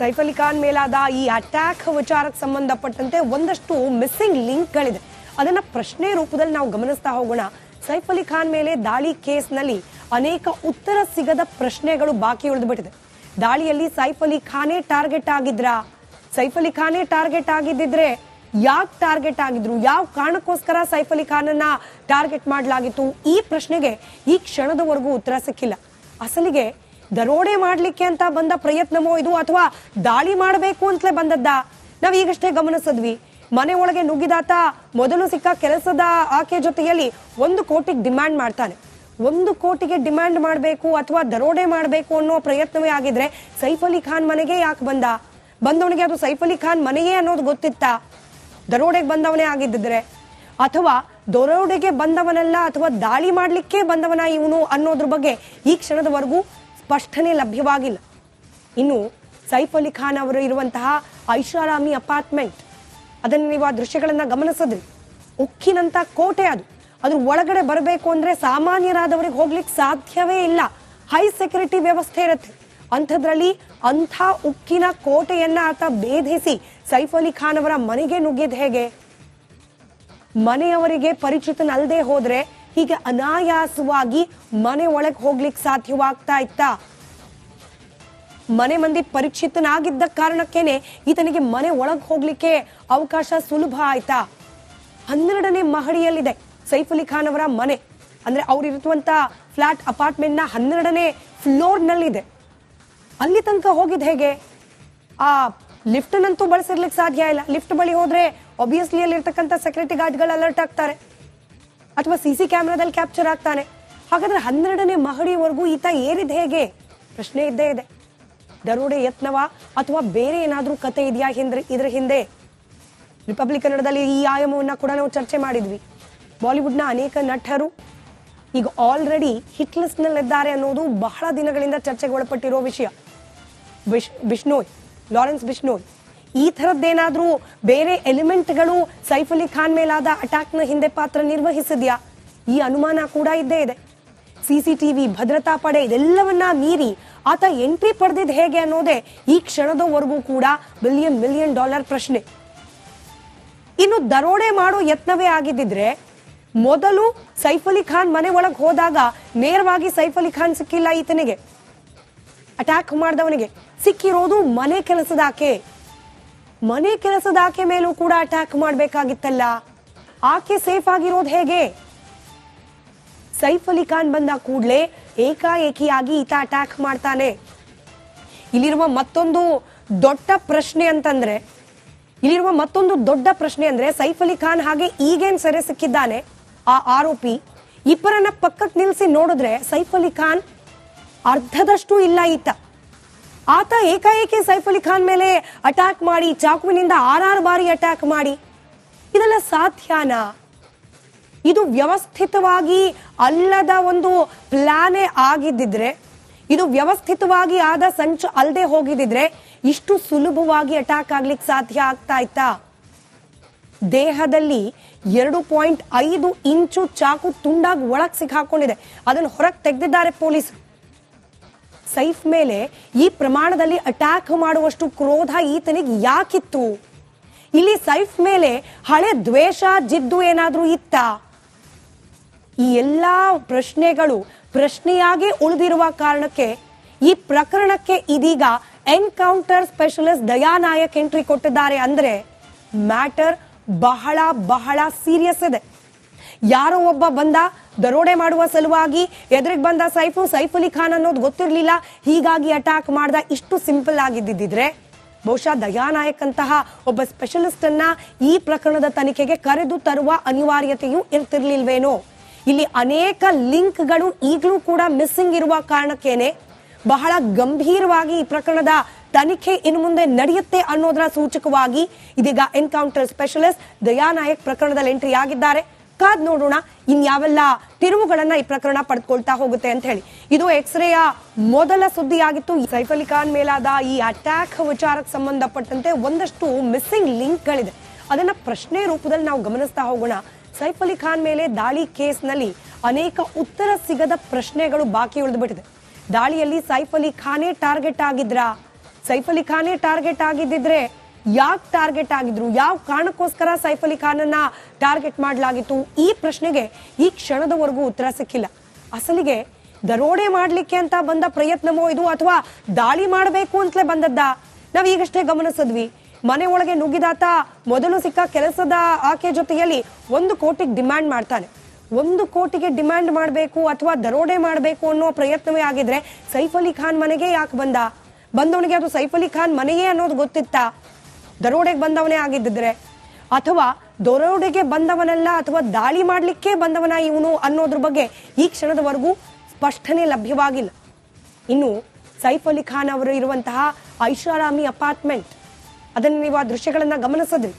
ಸೈಫ್ ಅಲಿ ಖಾನ್ ಮೇಲಾದ ಈ ಅಟ್ಯಾಕ್ ವಿಚಾರಕ್ಕೆ ಸಂಬಂಧಪಟ್ಟಂತೆ ಒಂದಷ್ಟು ಮಿಸ್ಸಿಂಗ್ ಲಿಂಕ್ಗಳಿದೆ. ಅದನ್ನ ಪ್ರಶ್ನೆ ರೂಪದಲ್ಲಿ ನಾವು ಗಮನಿಸ್ತಾ ಹೋಗೋಣ. ಸೈಫ್ ಅಲಿ ಖಾನ್ ಮೇಲೆ ದಾಳಿ ಕೇಸ್ನಲ್ಲಿ ಅನೇಕ ಉತ್ತರ ಸಿಗದ ಪ್ರಶ್ನೆಗಳು ಬಾಕಿ ಉಳಿದುಬಿಟ್ಟಿದೆ. ದಾಳಿಯಲ್ಲಿ ಸೈಫ್ ಅಲಿ ಖಾನೇ ಟಾರ್ಗೆಟ್ ಆಗಿದ್ರಾ? ಸೈಫ್ ಅಲಿ ಖಾನೇ ಟಾರ್ಗೆಟ್ ಆಗಿದ್ದಿದ್ರೆ ಯಾಕೆ ಟಾರ್ಗೆಟ್ ಆಗಿದ್ರು? ಯಾವ ಕಾರಣಕ್ಕೋಸ್ಕರ ಸೈಫ್ ಅಲಿ ಖಾನನ್ನ ಟಾರ್ಗೆಟ್ ಮಾಡಲಾಗಿತ್ತು? ಈ ಪ್ರಶ್ನೆಗೆ ಈ ಕ್ಷಣದವರೆಗೂ ಉತ್ತರ ಸಿಕ್ಕಿಲ್ಲ. ಅಸಲಿಗೆ ದರೋಡೆ ಮಾಡ್ಲಿಕ್ಕೆ ಅಂತ ಬಂದ ಪ್ರಯತ್ನವೋ ಇದು, ಅಥವಾ ದಾಳಿ ಮಾಡಬೇಕು ಅಂತಲೇ ಬಂದದ್ದ? ನಾವ್ ಈಗಷ್ಟೇ ಗಮನಿಸಿದ್ವಿ, ಮನೆ ಒಳಗೆ ನುಗ್ಗಿದಾತ ಮೊದಲು ಸಿಕ್ಕ ಕೆಲಸದ ಆಕೆ ಜೊತೆಯಲ್ಲಿ 1 ಕೋಟಿಗೆ ಡಿಮ್ಯಾಂಡ್ ಮಾಡ್ತಾನೆ. 1 ಕೋಟಿಗೆ ಡಿಮ್ಯಾಂಡ್ ಮಾಡಬೇಕು ಅಥವಾ ದರೋಡೆ ಮಾಡಬೇಕು ಅನ್ನೋ ಪ್ರಯತ್ನವೇ ಆಗಿದ್ರೆ ಸೈಫ್ ಅಲಿ ಖಾನ್ ಮನೆಗೆ ಯಾಕೆ ಬಂದವನಿಗೆ ಅದು ಸೈಫ್ ಅಲಿ ಖಾನ್ ಮನೆಯೇ ಅನ್ನೋದು ಗೊತ್ತಿತ್ತ? ದರೋಡೆಗೆ ಬಂದವನೇ ಆಗಿದ್ದಿದ್ರೆ, ಅಥವಾ ದರೋಡೆಗೆ ಬಂದವನಲ್ಲ ಅಥವಾ ದಾಳಿ ಮಾಡ್ಲಿಕ್ಕೆ ಬಂದವನ ಇವನು ಅನ್ನೋದ್ರ ಬಗ್ಗೆ ಈ ಕ್ಷಣದವರೆಗೂ ಸ್ಪಷ್ಟನೆ ಲಭ್ಯವಾಗಿಲ್ಲ. ಇನ್ನು ಸೈಫ್ ಅಲಿ ಖಾನ್ ಅವರು ಇರುವಂತಹ ಐಷಾರಾಮಿ ಅಪಾರ್ಟ್ಮೆಂಟ್, ಅದನ್ನು ನೀವು ಆ ದೃಶ್ಯಗಳನ್ನ ಗಮನಿಸಿದ್ರಿ. ಉಕ್ಕಿನಂತ ಕೋಟೆ ಅದು. ಅದ್ರ ಒಳಗಡೆ ಬರಬೇಕು ಅಂದ್ರೆ ಸಾಮಾನ್ಯರಾದವರಿಗೆ ಹೋಗ್ಲಿಕ್ಕೆ ಸಾಧ್ಯವೇ ಇಲ್ಲ. ಹೈ ಸೆಕ್ಯೂರಿಟಿ ವ್ಯವಸ್ಥೆ ಇರುತ್ತೆ. ಅಂಥದ್ರಲ್ಲಿ ಅಂಥ ಉಕ್ಕಿನ ಕೋಟೆಯನ್ನ ಆತ ಭೇದಿಸಿ ಸೈಫ್ ಅಲಿ ಖಾನ್ ಅವರ ಮನೆಗೆ ನುಗ್ಗಿದ್ ಹೇಗೆ? ಮನೆಯವರಿಗೆ ಪರಿಚಿತನಲ್ಲದೆ ಹೋದ್ರೆ ಹೀಗೆ ಅನಾಯಾಸವಾಗಿ ಮನೆ ಒಳಗೆ ಹೋಗ್ಲಿಕ್ಕೆ ಸಾಧ್ಯವಾಗ್ತಾ ಇತ್ತ? ಮನೆ ಮಂದಿ ಪರಿಚಿತನಾಗಿದ್ದ ಕಾರಣಕ್ಕೇನೆ ಈತನಿಗೆ ಮನೆ ಒಳಗೆ ಹೋಗ್ಲಿಕ್ಕೆ ಅವಕಾಶ ಸುಲಭ ಆಯ್ತಾ? 12ನೇ ಮಹಡಿಯಲ್ಲಿದೆ ಸೈಫ್ ಅಲಿ ಖಾನ್ ಅವರ ಮನೆ. ಅಂದ್ರೆ ಅವ್ರಿರುವಂತ ಫ್ಲಾಟ್ ಅಪಾರ್ಟ್ಮೆಂಟ್ ನ 12ನೇ ಫ್ಲೋರ್ ನಲ್ಲಿದೆ. ಅಲ್ಲಿ ತನಕ ಹೋಗಿದ್ ಹೇಗೆ? ಆ ಲಿಫ್ಟ್ ನಂತೂ ಬಳಸಿರ್ಲಿಕ್ಕೆ ಸಾಧ್ಯ ಇಲ್ಲ. ಲಿಫ್ಟ್ ಬಳಿ ಹೋದ್ರೆ ಆಬ್ವಿಯಸ್ಲಿ ಅಲ್ಲಿರ್ತಕ್ಕಂಥ ಸೆಕ್ಯೂರಿಟಿ ಗಾರ್ಡ್ಗಳು ಅಲರ್ಟ್ ಆಗ್ತಾರೆ, ಅಥವಾ ಸಿಸಿ ಕ್ಯಾಮೆರಾದಲ್ಲಿ ಕ್ಯಾಪ್ಚರ್ ಆಗ್ತಾನೆ. ಹಾಗಾದ್ರೆ 12ನೇ ಮಹಡಿಯವರೆಗೂ ಈತ ಏರಿದ ಹೇಗೆ? ಪ್ರಶ್ನೆ ಇದ್ದೇ ಇದೆ. ದರೋಡೆ ಯತ್ನವ ಅಥವಾ ಬೇರೆ ಏನಾದ್ರೂ ಕತೆ ಇದೆಯಾ ಇದ್ರ ಹಿಂದೆ? ರಿಪಬ್ಲಿಕ್ ಕನ್ನಡದಲ್ಲಿ ಈ ಆಯಾಮವನ್ನ ಕೂಡ ನಾವು ಚರ್ಚೆ ಮಾಡಿದ್ವಿ. ಬಾಲಿವುಡ್ನ ಅನೇಕ ನಟರು ಈಗ ಆಲ್ರೆಡಿ ಹಿಟ್ ಲಿಸ್ಟ್ ನಲ್ಲಿದ್ದಾರೆ ಅನ್ನೋದು ಬಹಳ ದಿನಗಳಿಂದ ಚರ್ಚೆಗೆ ಒಳಪಟ್ಟಿರೋ ವಿಷಯ. ಬಿಷ್ಣೋಯ್, ಲಾರೆನ್ಸ್ ಬಿಷ್ಣೋಯ್, ಈ ಥರದ್ದೇನಾದ್ರೂ ಬೇರೆ ಎಲಿಮೆಂಟ್ಗಳು ಸೈಫ್ ಅಲಿ ಖಾನ್ ಮೇಲಾದ ಅಟ್ಯಾಕ್ ನ ಹಿಂದೆ ಪಾತ್ರ ನಿರ್ವಹಿಸಿದ್ಯಾ? ಈ ಅನುಮಾನ ಕೂಡ ಇದ್ದೇ ಇದೆ. ಸಿಸಿಟಿವಿ, ಭದ್ರತಾ ಪಡೆ, ಇದೆಲ್ಲವನ್ನ ಮೀರಿ ಆತ ಎಂಟ್ರಿ ಪಡೆದಿದ್ ಹೇಗೆ ಅನ್ನೋದೇ ಈ ಕ್ಷಣದವರೆಗೂ ಕೂಡ $1 ಬಿಲಿಯನ್ ಪ್ರಶ್ನೆ. ಇನ್ನು ದರೋಡೆ ಮಾಡೋ ಯತ್ನವೇ ಆಗಿದ್ದಿದ್ರೆ ಮೊದಲು ಸೈಫ್ ಅಲಿ ಖಾನ್ ಮನೆ ಒಳಗೆ ಹೋದಾಗ ನೇರವಾಗಿ ಸೈಫ್ ಅಲಿ ಖಾನ್ ಸಿಕ್ಕಿಲ್ಲ. ಈತನಿಗೆ ಅಟ್ಯಾಕ್ ಮಾಡಿದವನಿಗೆ ಸಿಕ್ಕಿರೋದು ಮನೆ ಕೆಲಸದ ಆಕೆ ಮೇಲೂ ಕೂಡ ಅಟ್ಯಾಕ್ ಮಾಡ್ಬೇಕಾಗಿತ್ತಲ್ಲ. ಆಕೆ ಸೇಫ್ ಆಗಿರೋದು ಹೇಗೆ? ಸೈಫ್ ಅಲಿ ಖಾನ್ ಬಂದ ಕೂಡಲೇ ಏಕಾಏಕಿಯಾಗಿ ಈತ ಅಟ್ಯಾಕ್ ಮಾಡ್ತಾನೆ. ಇಲ್ಲಿರುವ ಮತ್ತೊಂದು ದೊಡ್ಡ ಪ್ರಶ್ನೆ ಅಂದ್ರೆ ಸೈಫ್ ಅಲಿ ಖಾನ್ ಹಾಗೆ ಈಗೇನ್ ಸೆರೆ ಸಿಕ್ಕಿದ್ದಾನೆ ಆ ಆರೋಪಿ, ಇಬ್ಬರನ್ನ ಪಕ್ಕಕ್ಕೆ ನಿಲ್ಲಿಸಿ ನೋಡಿದ್ರೆ ಸೈಫ್ ಅಲಿ ಖಾನ್ ಅರ್ಧದಷ್ಟು ಇಲ್ಲ. ಆತ ಏಕಾಏಕಿ ಸೈಫ್ ಅಲಿ ಖಾನ್ ಮೇಲೆ ಅಟ್ಯಾಕ್ ಮಾಡಿ ಚಾಕುವಿನಿಂದ 6 ಬಾರಿ ಅಟ್ಯಾಕ್ ಮಾಡಿ, ಇದೆಲ್ಲ ಸಾಧ್ಯನಾ? ಇದು ವ್ಯವಸ್ಥಿತವಾಗಿ ಅಲ್ಲದ ಒಂದು ಪ್ಲಾನೇ ಆಗಿದ್ದಿದ್ರೆ, ಇದು ವ್ಯವಸ್ಥಿತವಾಗಿ ಆದ ಸಂಚು ಅಲ್ಲದೆ ಹೋಗಿದ್ದಿದ್ರೆ ಇಷ್ಟು ಸುಲಭವಾಗಿ ಅಟ್ಯಾಕ್ ಆಗ್ಲಿಕ್ಕೆ ಸಾಧ್ಯ ಆಗ್ತಾ ಇತ್ತಾ? ದೇಹದಲ್ಲಿ 2.5 ಇಂಚು ಚಾಕು ತುಂಡಾಗಿ ಒಳಗೆ ಸಿಕ್ಕಾಕೊಂಡಿದೆ. ಅದನ್ನು ಹೊರಗೆ ತೆಗೆದಿದ್ದಾರೆ ಪೊಲೀಸರು. ಸೈಫ್ ಮೇಲೆ ಈ ಪ್ರಮಾಣದಲ್ಲಿ ಅಟ್ಯಾಕ್ ಮಾಡುವಷ್ಟು ಕ್ರೋಧ ಈತನಿಗೆ ಯಾಕಿತ್ತು? ಇಲ್ಲಿ ಸೈಫ್ ಮೇಲೆ ಹಳೆ ದ್ವೇಷ, ಜಿದ್ದು ಏನಾದ್ರೂ ಇತ್ತ? ಈ ಎಲ್ಲಾ ಪ್ರಶ್ನೆಗಳು ಪ್ರಶ್ನೆಯಾಗಿ ಉಳಿದಿರುವ ಕಾರಣಕ್ಕೆ ಈ ಪ್ರಕರಣಕ್ಕೆ ಇದೀಗ ಎನ್ಕೌಂಟರ್ ಸ್ಪೆಷಲಿಸ್ಟ್ ದಯಾ ನಾಯಕ್ ಎಂಟ್ರಿ ಕೊಟ್ಟಿದ್ದಾರೆ. ಅಂದ್ರೆ ಮ್ಯಾಟರ್ ಬಹಳ ಸೀರಿಯಸ್ ಇದೆ. ಯಾರೋ ಒಬ್ಬ ಬಂದ ದರೋಡೆ ಮಾಡುವ ಸಲುವಾಗಿ ಎದುರಿಗೆ ಬಂದ ಸೈಫ್ ಅಲಿ ಖಾನ್ ಅನ್ನೋದು ಗೊತ್ತಿರಲಿಲ್ಲ, ಹೀಗಾಗಿ ಅಟ್ಯಾಕ್ ಮಾಡ್ದ. ಇಷ್ಟು ಸಿಂಪಲ್ ಆಗಿದ್ದಿದ್ರೆ ಬಹುಶಃ ದಯಾ ನಾಯಕ್ ಅಂತಹ ಒಬ್ಬ ಸ್ಪೆಷಲಿಸ್ಟ್ ಅನ್ನ ಈ ಪ್ರಕರಣದ ತನಿಖೆಗೆ ಕರೆದು ತರುವ ಅನಿವಾರ್ಯತೆಯೂ ಇರ್ತಿರ್ಲಿಲ್ವೇನೋ? ಇಲ್ಲಿ ಅನೇಕ ಲಿಂಕ್ಗಳು ಈಗಲೂ ಕೂಡ ಮಿಸ್ಸಿಂಗ್ ಇರುವ ಕಾರಣಕ್ಕೇನೆ ಬಹಳ ಗಂಭೀರವಾಗಿ ಈ ಪ್ರಕರಣದ ತನಿಖೆ ಇನ್ನು ಮುಂದೆ ನಡೆಯುತ್ತೆ ಅನ್ನೋದರ ಸೂಚಕವಾಗಿ ಇದೀಗ ಎನ್ಕೌಂಟರ್ ಸ್ಪೆಷಲಿಸ್ಟ್ ದಯಾ ನಾಯಕ್ ಪ್ರಕರಣದಲ್ಲಿ ಎಂಟ್ರಿ ಆಗಿದ್ದಾರೆ. ಕಾದ್ ನೋಡೋಣ ಇನ್ಯಾವೆಲ್ಲ ತಿರುವುಗಳನ್ನ ಈ ಪ್ರಕರಣ ಪಡೆದುಕೊಳ್ತಾ ಹೋಗುತ್ತೆ ಅಂತ ಹೇಳಿ. ಇದು ಎಕ್ಸ್ರೇಯ ಮೊದಲ ಸುದ್ದಿಯಾಗಿತ್ತು. ಸೈಫ್ ಅಲಿ ಖಾನ್ ಮೇಲಾದ ಈ ಅಟ್ಯಾಕ್ ವಿಚಾರಕ್ಕೆ ಸಂಬಂಧಪಟ್ಟಂತೆ ಒಂದಷ್ಟು ಮಿಸ್ಸಿಂಗ್ ಲಿಂಕ್ಗಳಿದೆ. ಅದನ್ನ ಪ್ರಶ್ನೆ ರೂಪದಲ್ಲಿ ನಾವು ಗಮನಿಸ್ತಾ ಹೋಗೋಣ. ಸೈಫ್ ಅಲಿ ಖಾನ್ ಮೇಲೆ ದಾಳಿ ಕೇಸ್ನಲ್ಲಿ ಅನೇಕ ಉತ್ತರ ಸಿಗದ ಪ್ರಶ್ನೆಗಳು ಬಾಕಿ ಉಳಿದುಬಿಟ್ಟಿದೆ. ದಾಳಿಯಲ್ಲಿ ಸೈಫ್ ಅಲಿ ಖಾನೇ ಟಾರ್ಗೆಟ್ ಆಗಿದ್ರಾ? ಸೈಫ್ ಅಲಿ ಖಾನೇ ಟಾರ್ಗೆಟ್ ಆಗಿದ್ದಿದ್ರೆ ಯಾಕೆ ಟಾರ್ಗೆಟ್ ಆಗಿದ್ರು, ಯಾವ ಕಾರಣಕ್ಕೋಸ್ಕರ ಸೈಫ್ ಅಲಿ ಖಾನನ್ನ ಟಾರ್ಗೆಟ್ ಮಾಡಲಾಗಿತ್ತು, ಈ ಪ್ರಶ್ನೆಗೆ ಈ ಕ್ಷಣದವರೆಗೂ ಉತ್ತರ ಸಿಕ್ಕಿಲ್ಲ. ಅಸಲಿಗೆ ದರೋಡೆ ಮಾಡ್ಲಿಕ್ಕೆ ಅಂತ ಬಂದ ಪ್ರಯತ್ನವೋ ಇದು, ಅಥವಾ ದಾಳಿ ಮಾಡಬೇಕು ಅಂತಲೇ ಬಂದದ್ದ? ನಾವ್ ಈಗಷ್ಟೇ ಗಮನಿಸಿದ್ವಿ, ಮನೆ ಒಳಗೆ ನುಗ್ಗಿದಾತ ಮೊದಲು ಸಿಕ್ಕ ಕೆಲಸದ ಆಕೆ ಜೊತೆಯಲ್ಲಿ 1 ಕೋಟಿಗೆ ಡಿಮ್ಯಾಂಡ್ ಮಾಡ್ತಾನೆ. 1 ಕೋಟಿಗೆ ಡಿಮ್ಯಾಂಡ್ ಮಾಡಬೇಕು ಅಥವಾ ದರೋಡೆ ಮಾಡಬೇಕು ಅನ್ನೋ ಪ್ರಯತ್ನವೇ ಆಗಿದ್ರೆ ಸೈಫ್ ಅಲಿ ಖಾನ್ ಮನೆಗೆ ಯಾಕೆ ಬಂದವನಿಗೆ ಅದು ಸೈಫ್ ಅಲಿ ಖಾನ್ ಮನೆಯೇ ಅನ್ನೋದು ಗೊತ್ತಿತ್ತ? ದರೋಡೆಗೆ ಬಂದವನೇ ಆಗಿದ್ದಿದ್ರೆ, ಅಥವಾ ದರೋಡೆಗೆ ಬಂದವನಲ್ಲ ಅಥವಾ ದಾಳಿ ಮಾಡ್ಲಿಕ್ಕೆ ಬಂದವನ ಇವನು ಅನ್ನೋದ್ರ ಬಗ್ಗೆ ಈ ಕ್ಷಣದವರೆಗೂ ಸ್ಪಷ್ಟನೆ ಲಭ್ಯವಾಗಿಲ್ಲ. ಇನ್ನು ಸೈಫ್ ಅಲಿ ಖಾನ್ ಅವರು ಇರುವಂತಹ ಐಷಾರಾಮಿ ಅಪಾರ್ಟ್ಮೆಂಟ್, ಅದನ್ನು ನೀವು ಆ ದೃಶ್ಯಗಳನ್ನ ಗಮನಿಸಿದ್ರಿ.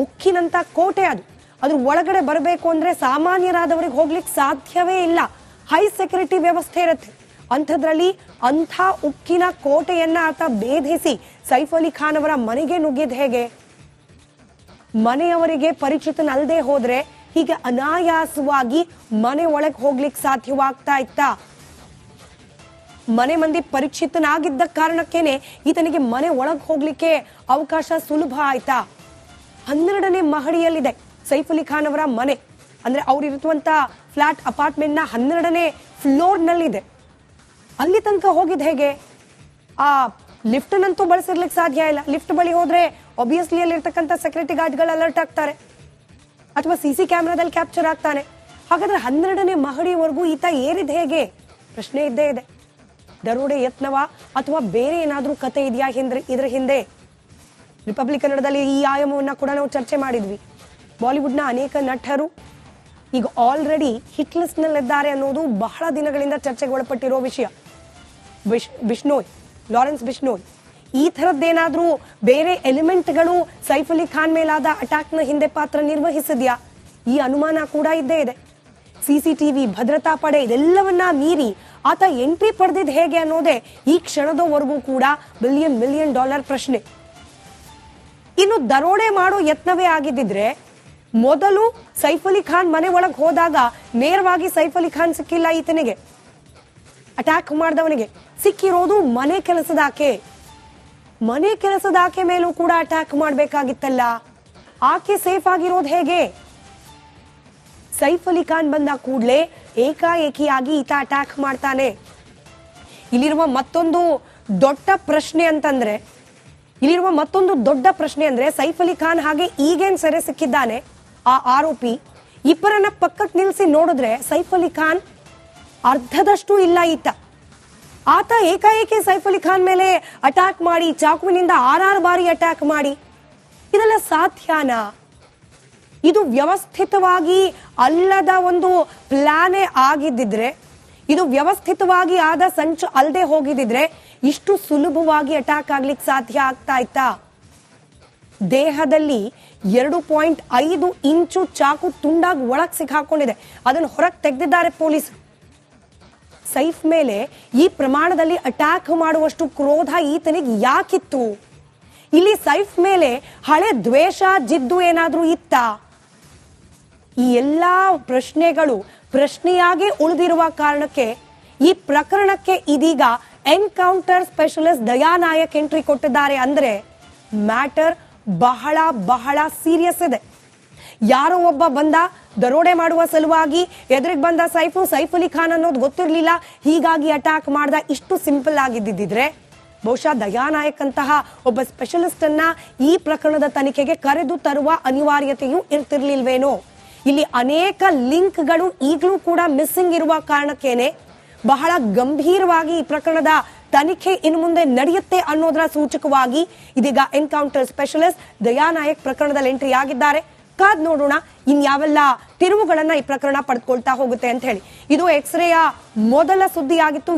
ಉಕ್ಕಿನಂತ ಕೋಟೆ ಅದು. ಅದ್ರ ಒಳಗಡೆ ಬರಬೇಕು ಅಂದ್ರೆ ಸಾಮಾನ್ಯರಾದವರಿಗೆ ಹೋಗ್ಲಿಕ್ಕೆ ಸಾಧ್ಯವೇ ಇಲ್ಲ. ಹೈ ಸೆಕ್ಯೂರಿಟಿ ವ್ಯವಸ್ಥೆ ಇರುತ್ತೆ. ಅಂಥದ್ರಲ್ಲಿ ಅಂಥ ಉಕ್ಕಿನ ಕೋಟೆಯನ್ನ ಆತ ಭೇದಿಸಿ ಸೈಫ್ ಅಲಿ ಖಾನ್ ಅವರ ಮನೆಗೆ ನುಗ್ಗಿದ್ ಹೇಗೆ? ಮನೆಯವರಿಗೆ ಪರಿಚಿತನಲ್ಲದೆ ಹೋದ್ರೆ ಹೀಗೆ ಅನಾಯಾಸವಾಗಿ ಮನೆ ಒಳಗೆ ಹೋಗ್ಲಿಕ್ಕೆ ಸಾಧ್ಯವಾಗ್ತಾ ಇತ್ತಾ? ಮನೆ ಮಂದಿ ಪರಿಚಿತನಾಗಿದ್ದ ಕಾರಣಕ್ಕೇನೆ ಈತನಿಗೆ ಮನೆ ಒಳಗೆ ಹೋಗ್ಲಿಕ್ಕೆ ಅವಕಾಶ ಸುಲಭ ಆಯ್ತಾ? 12ನೇ ಮಹಡಿಯಲ್ಲಿದೆ ಸೈಫ್ ಅಲಿ ಖಾನ್ ಅವರ ಮನೆ. ಅಂದ್ರೆ ಅವ್ರಿರುವಂತ ಫ್ಲಾಟ್ ಅಪಾರ್ಟ್ಮೆಂಟ್ನ 12ನೇ ಫ್ಲೋರ್ನಲ್ಲಿದೆ. ಅಲ್ಲಿ ತನಕ ಹೋಗಿದ್ ಹೇಗೆ? ಆ ಲಿಫ್ಟ್ನಂತೂ ಬಳಸಿರ್ಲಿಕ್ಕೆ ಸಾಧ್ಯ ಇಲ್ಲ. ಲಿಫ್ಟ್ ಬಳಿ ಹೋದ್ರೆ ಆಬ್ವಿಯಸ್ಲಿ ಅಲ್ಲಿರ್ತಕ್ಕಂಥ ಸೆಕ್ಯೂರಿಟಿ ಗಾರ್ಡ್ಗಳು ಅಲರ್ಟ್ ಆಗ್ತಾರೆ, ಅಥವಾ CC ಕ್ಯಾಮ್ರಾದಲ್ಲಿ ಕ್ಯಾಪ್ಚರ್ ಆಗ್ತಾನೆ. ಹಾಗಾದ್ರೆ 12ನೇ ಮಹಡಿವರೆಗೂ ಈತ ಏರಿದ ಹೇಗೆ? ಪ್ರಶ್ನೆ ಇದ್ದೇ ಇದೆ. ದರೋಡೆ ಯತ್ನವ ಅಥವಾ ಬೇರೆ ಏನಾದ್ರೂ ಕತೆ ಇದೆಯಾ ಇದ್ರ ಹಿಂದೆ? ರಿಪಬ್ಲಿಕ್ ಕನ್ನಡದಲ್ಲಿ ಈ ಆಯಾಮವನ್ನ ಕೂಡ ನಾವು ಚರ್ಚೆ ಮಾಡಿದ್ವಿ. ಬಾಲಿವುಡ್ನ ಅನೇಕ ನಟರು ಈಗ ಆಲ್ರೆಡಿ ಹಿಟ್ ಲಿಸ್ಟ್ ನಲ್ಲಿದ್ದಾರೆ ಅನ್ನೋದು ಬಹಳ ದಿನಗಳಿಂದ ಚರ್ಚೆಗೆ ಒಳಪಟ್ಟಿರೋ ವಿಷಯ. ಬಿಷ್ಣೋಯ್, ಲಾರೆನ್ಸ್ ಬಿಷ್ಣೋಯ್, ಈ ಥರದ್ದೇನಾದ್ರೂ ಬೇರೆ ಎಲಿಮೆಂಟ್ಗಳು ಸೈಫ್ ಅಲಿ ಖಾನ್ ಮೇಲಾದ ಅಟ್ಯಾಕ್ನ ಹಿಂದೆ ಪಾತ್ರ ನಿರ್ವಹಿಸಿದ್ಯಾ? ಈ ಅನುಮಾನ ಕೂಡ ಇದ್ದೇ ಇದೆ. CCTV, ಭದ್ರತಾ ಪಡೆ ಇದೆಲ್ಲವನ್ನ ಮೀರಿ ಆತ ಎಂಟ್ರಿ ಪಡೆದಿದ್ ಹೇಗೆ ಅನ್ನೋದೇ ಈ ಕ್ಷಣದವರೆಗೂ ಕೂಡ $1 ಬಿಲಿಯನ್ ಪ್ರಶ್ನೆ. ಇನ್ನು ದರೋಡೆ ಮಾಡೋ ಯತ್ನವೇ ಆಗಿದ್ದಿದ್ರೆ ಮೊದಲು ಸೈಫ್ ಅಲಿ ಖಾನ್ ಮನೆ ಒಳಗೆ ಹೋದಾಗ ನೇರವಾಗಿ ಸೈಫ್ ಅಲಿ ಖಾನ್ ಸಿಕ್ಕಿಲ್ಲ ಈತನಿಗೆ. ಅಟ್ಯಾಕ್ ಮಾಡಿದವನಿಗೆ ಸಿಕ್ಕಿರೋದು ಮನೆ ಕೆಲಸದ ಆಕೆ ಮೇಲೂ ಕೂಡ ಅಟ್ಯಾಕ್ ಮಾಡಬೇಕಾಗಿತ್ತಲ್ಲ. ಆಕೆ ಸೇಫ್ ಆಗಿರೋದು ಹೇಗೆ? ಸೈಫ್ ಅಲಿ ಖಾನ್ ಬಂದ ಕೂಡಲೇ ಏಕಾಏಕಿಯಾಗಿ ಈತ ಅಟ್ಯಾಕ್ ಮಾಡ್ತಾನೆ. ಇಲ್ಲಿರುವ ಮತ್ತೊಂದು ದೊಡ್ಡ ಪ್ರಶ್ನೆ ಅಂದ್ರೆ ಸೈಫ್ ಅಲಿ ಖಾನ್ ಹಾಗೆ ಈಗೇನ್ ಸೆರೆ ಸಿಕ್ಕಿದ್ದಾನೆ ಆ ಆರೋಪಿ, ಇಬ್ಬರನ್ನ ಪಕ್ಕಕ್ಕೆ ನಿಲ್ಲಿಸಿ ನೋಡಿದ್ರೆ ಸೈಫ್ ಅಲಿ ಖಾನ್ ಅರ್ಧದಷ್ಟು ಇಲ್ಲ. ಆತ ಏಕಾಏಕಿ ಸೈಫ್ ಅಲಿ ಖಾನ್ ಮೇಲೆ ಅಟ್ಯಾಕ್ ಮಾಡಿ ಚಾಕುವಿನಿಂದ 6 ಬಾರಿ ಅಟ್ಯಾಕ್ ಮಾಡಿ, ಇದೆಲ್ಲ ಸಾಧ್ಯನಾ? ಇದು ವ್ಯವಸ್ಥಿತವಾಗಿ ಅಲ್ಲದ ಒಂದು ಪ್ಲಾನೇ ಆಗಿದ್ದಿದ್ರೆ, ಇದು ವ್ಯವಸ್ಥಿತವಾಗಿ ಆದ ಸಂಚು ಅಲ್ಲದೆ ಹೋಗಿದ್ರೆ ಇಷ್ಟು ಸುಲಭವಾಗಿ ಅಟ್ಯಾಕ್ ಆಗ್ಲಿಕ್ಕೆ ಸಾಧ್ಯ ಆಗ್ತಾ ಇತ್ತಾ? ದೇಹದಲ್ಲಿ 2.5 ಇಂಚು ಚಾಕು ತುಂಡಾಗಿ ಒಳಗ್ ಸಿಕ್ಕಾಕೊಂಡಿದೆ. ಅದನ್ನು ಹೊರಗೆ ತೆಗೆದಿದ್ದಾರೆ ಪೊಲೀಸರು. ಸೈಫ್ ಮೇಲೆ ಈ ಪ್ರಮಾಣದಲ್ಲಿ ಅಟ್ಯಾಕ್ ಮಾಡುವಷ್ಟು ಕ್ರೋಧ ಈತನಿಗೆ ಯಾಕಿತ್ತು? ಇಲ್ಲಿ ಸೈಫ್ ಮೇಲೆ ಹಳೆ ದ್ವೇಷ ಜಿದ್ದು ಏನಾದ್ರೂ ಇತ್ತಾ? ಈ ಎಲ್ಲಾ ಪ್ರಶ್ನೆಗಳು ಪ್ರಶ್ನೆಯಾಗಿ ಉಳಿದಿರುವ ಕಾರಣಕ್ಕೆ ಈ ಪ್ರಕರಣಕ್ಕೆ ಇದೀಗ ಎನ್ಕೌಂಟರ್ ಸ್ಪೆಷಲಿಸ್ಟ್ ದಯಾ ನಾಯಕ್ ಎಂಟ್ರಿ ಕೊಟ್ಟಿದ್ದಾರೆ. ಅಂದ್ರೆ ಮ್ಯಾಟರ್ ಬಹಳ ಬಹಳ ಸೀರಿಯಸ್ ಇದೆ. ಯಾರೋ ಒಬ್ಬ ಬಂದ ದರೋಡೆ ಮಾಡುವ ಸಲುವಾಗಿ ಎದುರಿಗೆ ಬಂದ ಸೈಫ್ ಅಲಿ ಖಾನ್ ಅನ್ನೋದು ಗೊತ್ತಿರಲಿಲ್ಲ, ಹೀಗಾಗಿ ಅಟ್ಯಾಕ್ ಮಾಡ್ದ. ಇಷ್ಟು ಸಿಂಪಲ್ ಆಗಿದ್ದಿದ್ರೆ ಬಹುಶಃ ದಯಾ ನಾಯಕ್ ಅಂತಹ ಒಬ್ಬ ಸ್ಪೆಷಲಿಸ್ಟ್ ಅನ್ನ ಈ ಪ್ರಕರಣದ ತನಿಖೆಗೆ ಕರೆದು ತರುವ ಅನಿವಾರ್ಯತೆಯೂ ಇರ್ತಿರ್ಲಿಲ್ವೇನೋ? ಇಲ್ಲಿ ಅನೇಕ ಲಿಂಕ್ಗಳು ಈಗಲೂ ಕೂಡ ಮಿಸ್ಸಿಂಗ್ ಇರುವ ಕಾರಣಕ್ಕೇನೆ ಬಹಳ ಗಂಭೀರವಾಗಿ ಈ ಪ್ರಕರಣದ ತನಿಖೆ ಇನ್ನು ಮುಂದೆ ನಡೆಯುತ್ತೆ ಅನ್ನೋದರ ಸೂಚಕವಾಗಿ ಇದೀಗ ಎನ್ಕೌಂಟರ್ ಸ್ಪೆಷಲಿಸ್ಟ್ ದಯಾ ನಾಯಕ್ ಪ್ರಕರಣದಲ್ಲಿ ಎಂಟ್ರಿ ಆಗಿದ್ದಾರೆ. ಕಾದ್ ನೋಡೋಣ ಇನ್ಯಾವೆಲ್ಲ ತಿರುವುಗಳನ್ನ ಈ ಪ್ರಕರಣ ಪಡೆದುಕೊಳ್ತಾ ಹೋಗುತ್ತೆ ಅಂತ ಹೇಳಿ. ಇದು ಎಕ್ಸ್ರೇಯ ಮೊದಲ ಸುದ್ದಿಯಾಗಿತ್ತು.